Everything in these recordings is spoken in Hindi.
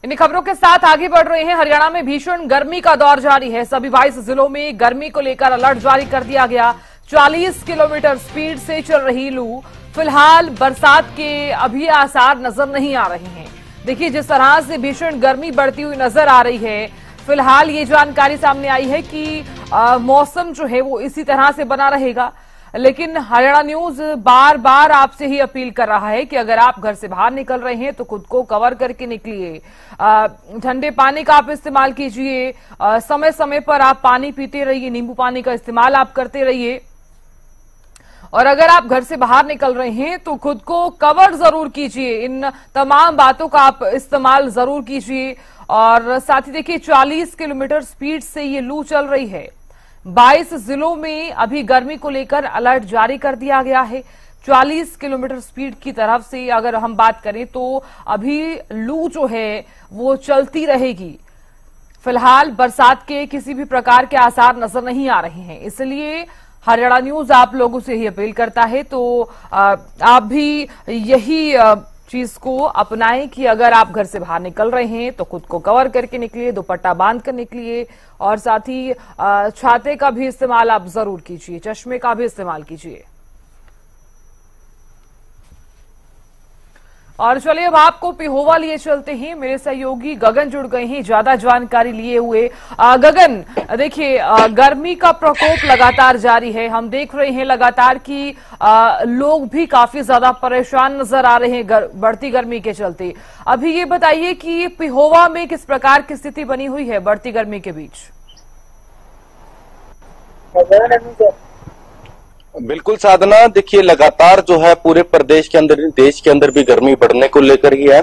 इन खबरों के साथ आगे बढ़ रहे हैं। हरियाणा में भीषण गर्मी का दौर जारी है। सभी 22 जिलों में गर्मी को लेकर अलर्ट जारी कर दिया गया। 40 किलोमीटर स्पीड से चल रही लू। फिलहाल बरसात के अभी आसार नजर नहीं आ रहे हैं। देखिए, जिस तरह से भीषण गर्मी बढ़ती हुई नजर आ रही है, फिलहाल ये जानकारी सामने आई है कि मौसम जो है वो इसी तरह से बना रहेगा। लेकिन हरियाणा न्यूज बार बार आपसे ही अपील कर रहा है कि अगर आप घर से बाहर निकल रहे हैं तो खुद को कवर करके निकलिए। ठंडे पानी का आप इस्तेमाल कीजिए। समय समय पर आप पानी पीते रहिए। नींबू पानी का इस्तेमाल आप करते रहिए। और अगर आप घर से बाहर निकल रहे हैं तो खुद को कवर जरूर कीजिए। इन तमाम बातों का आप इस्तेमाल जरूर कीजिए। और साथ ही देखिए, 40 किलोमीटर स्पीड से ये लू चल रही है। 22 जिलों में अभी गर्मी को लेकर अलर्ट जारी कर दिया गया है। 40 किलोमीटर स्पीड की तरफ से अगर हम बात करें तो अभी लू जो है वो चलती रहेगी। फिलहाल बरसात के किसी भी प्रकार के आसार नजर नहीं आ रहे हैं। इसलिए हरियाणा न्यूज आप लोगों से ही अपील करता है तो आप भी यही चीज को अपनाएं कि अगर आप घर से बाहर निकल रहे हैं तो खुद को कवर करके निकलिए, दुपट्टा बांध कर निकलिए। और साथ ही छाते का भी इस्तेमाल आप जरूर कीजिए, चश्मे का भी इस्तेमाल कीजिए। और चलिए अब आपको पिहोवा लिए चलते हैं। मेरे सहयोगी गगन जुड़ गए हैं ज्यादा जानकारी लिए हुए। गगन, देखिए, गर्मी का प्रकोप लगातार जारी है। हम देख रहे हैं लगातार कि लोग भी काफी ज्यादा परेशान नजर आ रहे हैं बढ़ती गर्मी के चलते। अभी ये बताइए कि पिहोवा में किस प्रकार की स्थिति बनी हुई है बढ़ती गर्मी के बीच? बिल्कुल साधना, देखिए लगातार जो है पूरे प्रदेश के अंदर, देश के अंदर भी गर्मी बढ़ने को लेकर ही है।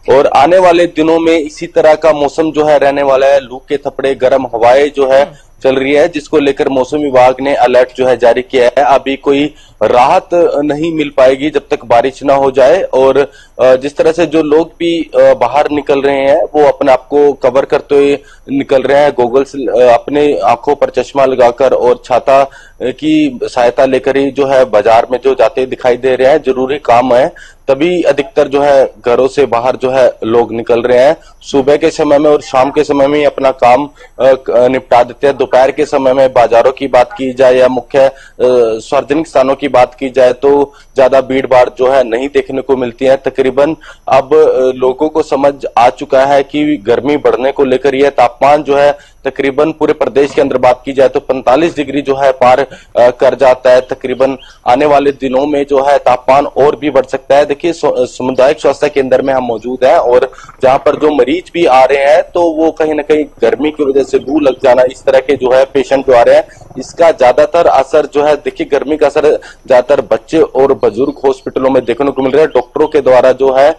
और आने वाले दिनों में इसी तरह का मौसम जो है रहने वाला है। लू के थपड़े, गर्म हवाएं जो है चल रही है, जिसको लेकर मौसम विभाग ने अलर्ट जो है जारी किया है। अभी कोई राहत नहीं मिल पाएगी जब तक बारिश ना हो जाए। और जिस तरह से जो लोग भी बाहर निकल रहे हैं वो अपने आप को कवर करते हुए निकल रहे हैं। गॉगल्स, अपने आंखों पर चश्मा लगाकर और छाता की सहायता लेकर ही जो है बाजार में जो जाते दिखाई दे रहे हैं। जरूरी काम है तभी अधिकतर जो है घरों से बाहर जो है लोग निकल रहे हैं। सुबह के समय में और शाम के समय में अपना काम निपटा देते हैं। दोपहर के समय में बाजारों की बात की जाए या मुख्य सार्वजनिक स्थानों की बात की जाए तो ज्यादा भीड़ भाड़ जो है नहीं देखने को मिलती है। तकरीबन अब लोगों को समझ आ चुका है कि गर्मी बढ़ने को लेकर यह तापमान जो है तकरीबन पूरे प्रदेश के अंदर बात की जाए तो 45 डिग्री जो है पार कर जाता है। तकरीबन आने वाले दिनों में जो है तापमान और भी बढ़ सकता है। देखिए, सामुदायिक स्वास्थ्य केंद्र में हम मौजूद हैं और जहां पर जो मरीज भी आ रहे हैं तो वो कहीं ना कहीं गर्मी की वजह से लू लग जाना, इस तरह के जो है पेशेंट जो आ रहे हैं, इसका ज्यादातर असर जो है, देखिए गर्मी का असर ज्यादातर बच्चे और बुजुर्ग हॉस्पिटलों में देखने को मिल रहा है। डॉक्टरों के द्वारा जो है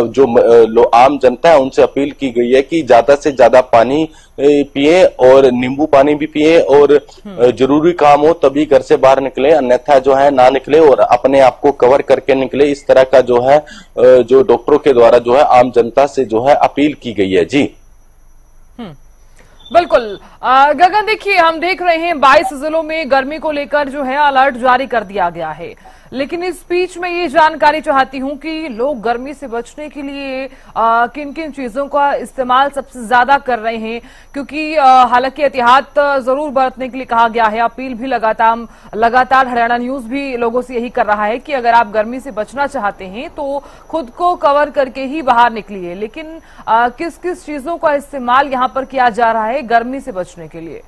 जो आम जनता है उनसे अपील की गई है कि ज्यादा से ज्यादा पानी पिए और नींबू पानी भी पिए और जरूरी काम हो तभी घर से बाहर निकले, अन्यथा जो है ना निकले और अपने आप को कवर करके निकले। इस तरह का जो है जो डॉक्टरों के द्वारा जो है आम जनता से जो है अपील की गई है। जी बिल्कुल। गगन, देखिए, हम देख रहे हैं 22 जिलों में गर्मी को लेकर जो है अलर्ट जारी कर दिया गया है। लेकिन इस बीच में ये जानकारी चाहती हूं कि लोग गर्मी से बचने के लिए किन किन चीजों का इस्तेमाल सबसे ज्यादा कर रहे हैं, क्योंकि हालांकि एहतियात जरूर बरतने के लिए कहा गया है। अपील भी लगातार हरियाणा न्यूज भी लोगों से यही कर रहा है कि अगर आप गर्मी से बचना चाहते हैं तो खुद को कवर करके ही बाहर निकलिए। लेकिन किस किस चीजों का इस्तेमाल यहाँ पर किया जा रहा है गर्मी से बचने के लिए?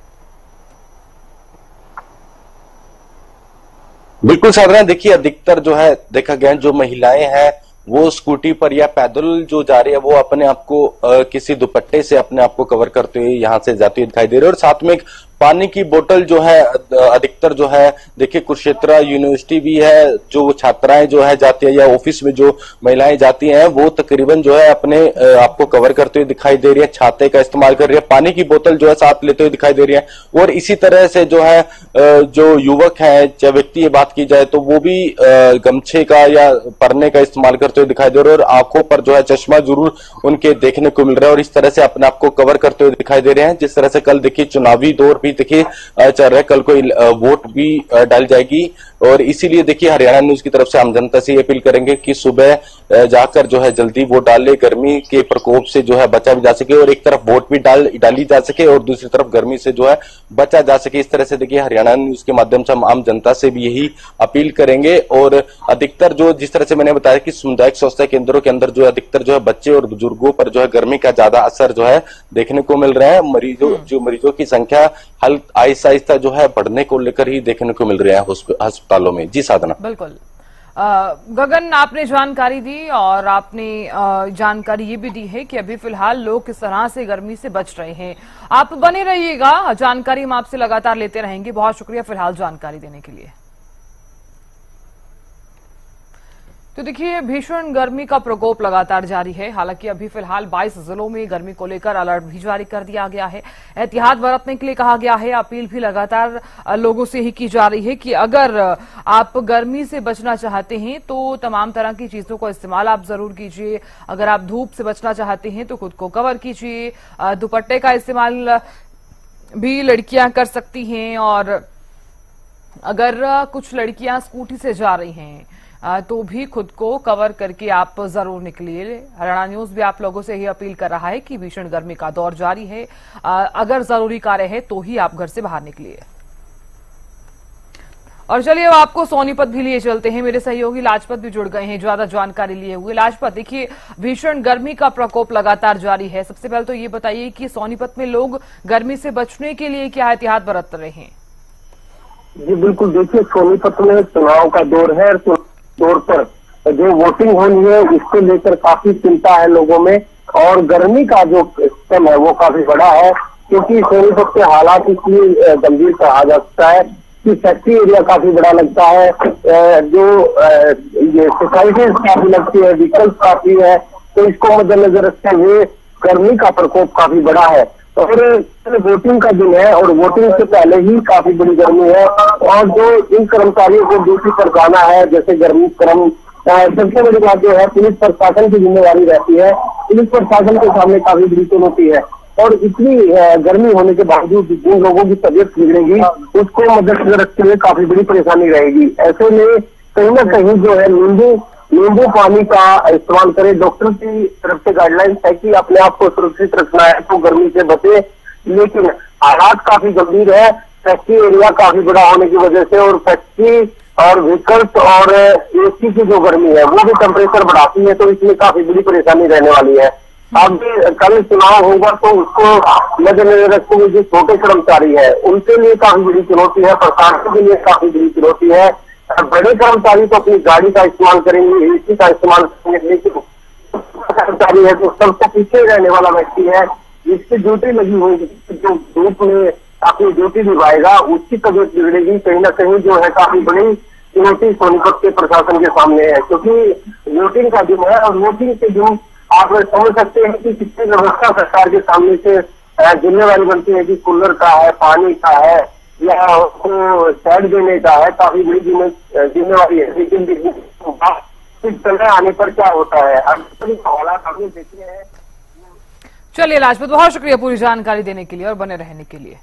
बिल्कुल साधारण, देखिए अधिकतर जो है देखा गया जो महिलाएं हैं वो स्कूटी पर या पैदल जो जा रही है वो अपने आप को किसी दुपट्टे से अपने आप को कवर करते हुए यहाँ से जाती हुई दिखाई दे रही है। और साथ में एक पानी की बोतल जो है अधिकतर जो है, देखिए कुरुक्षेत्र यूनिवर्सिटी भी है, जो छात्राएं जो है जाती है या ऑफिस में जो महिलाएं जाती हैं वो तकरीबन जो है अपने आप को कवर करते हुए दिखाई दे रही है। छाते का इस्तेमाल कर रही है, पानी की बोतल जो है साथ लेते हुए दिखाई दे रही है। और इसी तरह से जो है जो युवक है, चाहे व्यक्ति बात की जाए तो वो भी गमछे का या परने का इस्तेमाल करते हुए दिखाई दे रहे हैं और आंखों पर जो है चश्मा जरूर उनके देखने को मिल रहा है और इस तरह से अपने आप को कवर करते हुए दिखाई दे रहे हैं। जिस तरह से कल देखिए चुनावी दौर भी भी देखिए चल रहा है। कल को वोट भी डाली जाएगी और इसीलिए देखिए हरियाणा न्यूज की तरफ से आम जनता से ये अपील करेंगे कि सुबह जाकर जो है जल्दी वोट डाल ले, गर्मी के प्रकोप से जो है बचा भी जा सके और एक तरफ वोट भी डाली जा सके और दूसरी तरफ गर्मी से जो है बचा जा सके। इस तरह से देखिए हरियाणा न्यूज के माध्यम से हम आम जनता से भी यही अपील करेंगे। और अधिकतर जो जिस तरह से मैंने बताया कि सामुदायिक स्वास्थ्य केंद्रों के अंदर जो है अधिकतर जो है बच्चे और बुजुर्गों पर जो है गर्मी का ज्यादा असर जो है देखने को मिल रहा है। मरीजों की संख्या आहिस्ता आहिस्ता जो है बढ़ने को लेकर ही देखने को मिल रहा है अस्पतालों में। जी साधना। बिल्कुल गगन, आपने जानकारी दी और आपने जानकारी ये भी दी है कि अभी फिलहाल लोग किस तरह से गर्मी से बच रहे हैं। आप बने रहिएगा, जानकारी हम आपसे लगातार लेते रहेंगे। बहुत शुक्रिया फिलहाल जानकारी देने के लिए। तो देखिए भीषण गर्मी का प्रकोप लगातार जारी है। हालांकि अभी फिलहाल 22 जिलों में गर्मी को लेकर अलर्ट भी जारी कर दिया गया है। एहतियात बरतने के लिए कहा गया है। अपील भी लगातार लोगों से ही की जा रही है कि अगर आप गर्मी से बचना चाहते हैं तो तमाम तरह की चीजों का इस्तेमाल आप जरूर कीजिए। अगर आप धूप से बचना चाहते हैं तो खुद को कवर कीजिए। दुपट्टे का इस्तेमाल भी लड़कियां कर सकती हैं और अगर कुछ लड़कियां स्कूटी से जा रही हैं तो भी खुद को कवर करके आप जरूर निकलिए। हरियाणा न्यूज भी आप लोगों से ही अपील कर रहा है कि भीषण गर्मी का दौर जारी है। अगर जरूरी कार्य है तो ही आप घर से बाहर निकलिए। और चलिए अब आपको सोनीपत भी लिए चलते हैं। मेरे सहयोगी लाजपत भी जुड़ गए हैं ज्यादा जानकारी लिए हुए। लाजपत, देखिए भीषण गर्मी का प्रकोप लगातार जारी है। सबसे पहले तो ये बताइए कि सोनीपत में लोग गर्मी से बचने के लिए क्या एहतियात बरत रहे हैं? जी बिल्कुल, देखिए सोनीपत में चुनाव का दौर है। तौर पर जो वोटिंग होनी है इसको लेकर काफी चिंता है लोगों में और गर्मी का जो स्तर है वो काफी बड़ा है, क्योंकि सोनीपत के हालात इसलिए गंभीर कहा जा सकता है कि फैक्ट्री एरिया काफी बड़ा लगता है, जो ये सोसाइटीज काफी लगती है, व्हीकल्स काफी है, तो इसको मद्देनजर रखते हुए गर्मी का प्रकोप काफी बड़ा है। और वोटिंग का दिन है और वोटिंग से पहले ही काफी बड़ी गर्मी है और जो इन कर्मचारियों को ड्यूटी पर जाना है, जैसे गर्मी क्रम, सबसे बड़ी बात जो है पुलिस प्रशासन की जिम्मेदारी रहती है। पुलिस प्रशासन के सामने काफी बड़ी चुनौती है और इतनी गर्मी होने के बावजूद जिन लोगों की तबीयत बिगड़ेगी उसको मद्देनजर रखते हुए काफी बड़ी परेशानी रहेगी। ऐसे में कहीं ना कहीं जो है नींबू पानी का इस्तेमाल करें। डॉक्टर की तरफ से गाइडलाइंस है कि अपने आप को सुरक्षित रखना है तो गर्मी से बचे, लेकिन हालात काफी गंभीर है। फैक्ट्री एरिया काफी बड़ा होने की वजह से और फैक्ट्री और व्हीकल्स और एसी की जो गर्मी है वो भी टेम्परेचर बढ़ाती है, तो इसमें काफी बड़ी परेशानी रहने वाली है। अब कल चुनाव होगा तो उसको मद्देनजर रखते हुए जो छोटे कर्मचारी है उनके लिए काफी बड़ी चुनौती है, प्रशासन के लिए काफी बड़ी चुनौती है। बड़े कर्मचारी तो अपनी गाड़ी का इस्तेमाल करेंगे, एसी का इस्तेमाल करेंगे, लेकिन कर्मचारी है जो सबसे पीछे रहने वाला व्यक्ति है जिसकी ड्यूटी लगी हुई, जो धूप में अपनी ड्यूटी निभाएगा उसकी तबीयत बिगड़ेगी। कहीं ना कहीं जो है काफी बड़ी चुनौती सोनीपत के प्रशासन के सामने है, क्योंकि वोटिंग का दिन है और वोटिंग के दिन आप समझ सकते हैं कि कितनी व्यवस्था सरकार के सामने से जिम्मेवारी बनती है कि कूलर का है, पानी का है या उसको साइड देने का है, काफी बड़ी जिम्मेवारी है। लेकिन समय आने पर क्या होता है हालात हमने देखे हैं। चलिए लाजपत, बहुत शुक्रिया पूरी जानकारी देने के लिए और बने रहने के लिए।